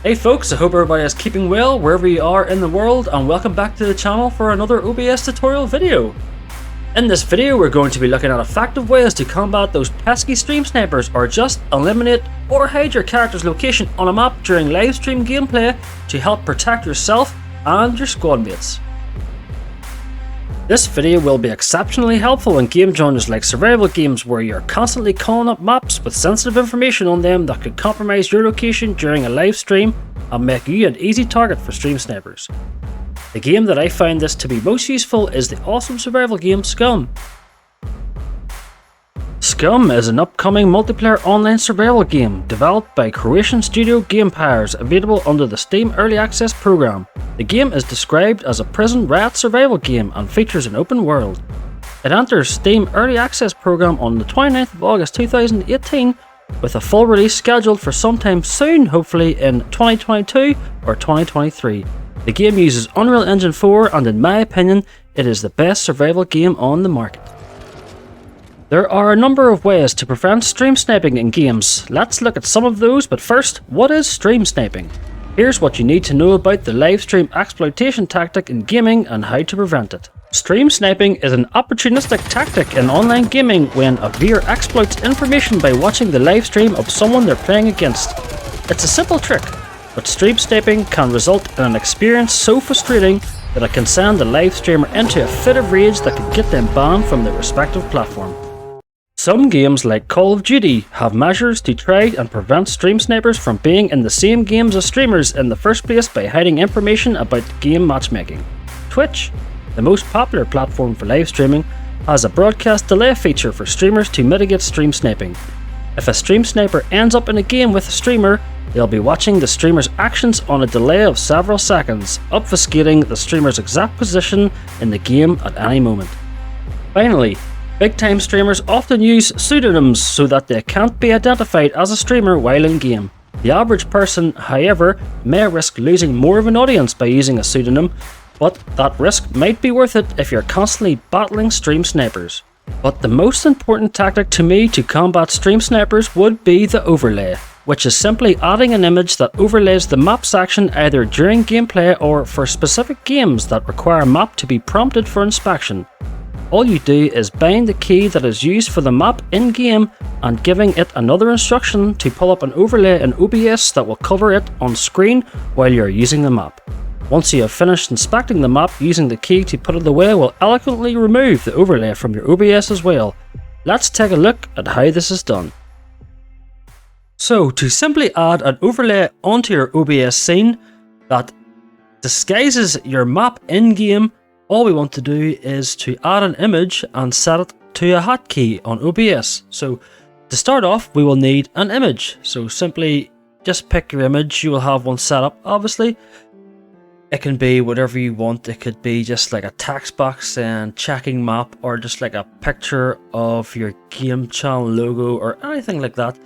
Hey folks, I hope everybody is keeping well wherever you are in the world, and welcome back to the channel for another OBS tutorial video. In this video we're going to be looking at effective ways to combat those pesky stream snipers, or just eliminate or hide your character's location on a map during live stream gameplay to help protect yourself and your squad mates. This video will be exceptionally helpful in game genres like survival games, where you're constantly calling up maps with sensitive information on them that could compromise your location during a live stream and make you an easy target for stream snipers. The game that I find this to be most useful is the awesome survival game Scum. Scum is an upcoming multiplayer online survival game developed by Croatian studio Gamepires, available under the Steam Early Access program. The game is described as a prison riot survival game and features an open world. It enters Steam Early Access program on the 29th of August 2018, with a full release scheduled for sometime soon, hopefully in 2022 or 2023. The game uses Unreal Engine 4, and in my opinion, it is the best survival game on the market. There are a number of ways to prevent stream sniping in games. Let's look at some of those, but first, what is stream sniping? Here's what you need to know about the live stream exploitation tactic in gaming and how to prevent it. Stream sniping is an opportunistic tactic in online gaming when a viewer exploits information by watching the live stream of someone they're playing against. It's a simple trick, but stream sniping can result in an experience so frustrating that it can send the live streamer into a fit of rage that could get them banned from their respective platform. Some games like Call of Duty have measures to try and prevent stream snipers from being in the same games as streamers in the first place by hiding information about game matchmaking. Twitch, the most popular platform for live streaming, has a broadcast delay feature for streamers to mitigate stream sniping. If a stream sniper ends up in a game with a streamer, they'll be watching the streamer's actions on a delay of several seconds, obfuscating the streamer's exact position in the game at any moment. Finally, big-time streamers often use pseudonyms so that they can't be identified as a streamer while in-game. The average person, however, may risk losing more of an audience by using a pseudonym, but that risk might be worth it if you're constantly battling stream snipers. But the most important tactic to me to combat stream snipers would be the overlay, which is simply adding an image that overlays the map section either during gameplay or for specific games that require a map to be prompted for inspection. All you do is bind the key that is used for the map in-game and giving it another instruction to pull up an overlay in OBS that will cover it on screen while you're using the map. Once you have finished inspecting the map, using the key to put it away will eloquently remove the overlay from your OBS as well. Let's take a look at how this is done. So, to simply add an overlay onto your OBS scene that disguises your map in-game, all we want to do is to add an image and set it to a hotkey on OBS. So to start off, we will need an image. So simply just pick your image. You will have one set up, obviously. It can be whatever you want. It could be just like a text box and checking map, or just like a picture of your game channel logo or anything like that.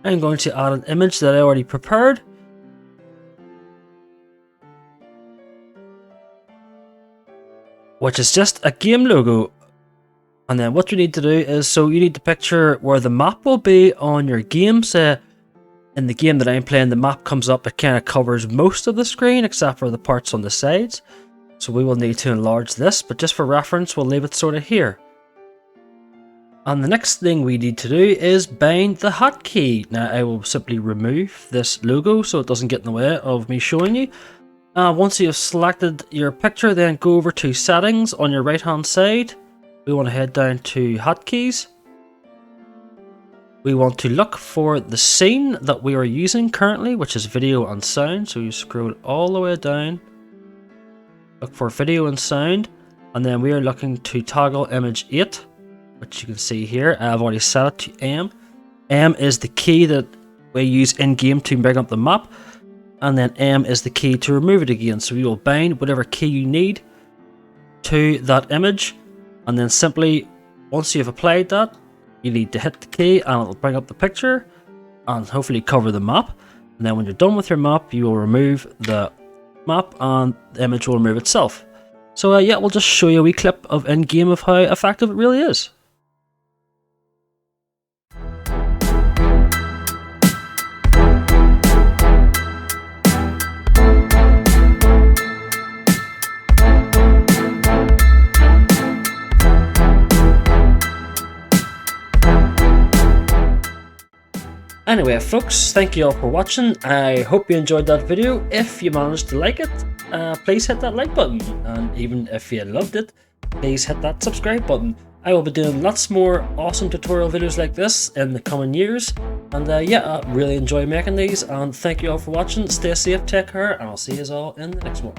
I'm going to add an image that I already prepared. Which is just a game logo. And then what you need to do is, so you need to picture where the map will be on your game. Say in the game that I'm playing, the map comes up, it kind of covers most of the screen except for the parts on the sides. So we will need to enlarge this, but just for reference we'll leave it sort of here. And the next thing we need to do is bind the hotkey. Now I will simply remove this logo so it doesn't get in the way of me showing you. Once you have selected your picture, then go over to settings on your right hand side. We want to head down to hotkeys. We want to look for the scene that we are using currently, which is video and sound. So you scroll all the way down, look for video and sound, and then we are looking to toggle image 8, which you can see here. I've already set it to M. M is the key that we use in game to bring up the map. And then M is the key to remove it again. So you will bind whatever key you need to that image, and then simply once you've applied that, you need to hit the key and it'll bring up the picture and hopefully cover the map. And then when you're done with your map, you will remove the map and the image will remove itself. So yeah, we'll just show you a wee clip of in-game of how effective it really is. Anyway, folks, thank you all for watching. I hope you enjoyed that video. If you managed to like it, please hit that like button. And even if you loved it, please hit that subscribe button. I will be doing lots more awesome tutorial videos like this in the coming years. And yeah, I really enjoy making these. And thank you all for watching. Stay safe, take care, and I'll see you all in the next one.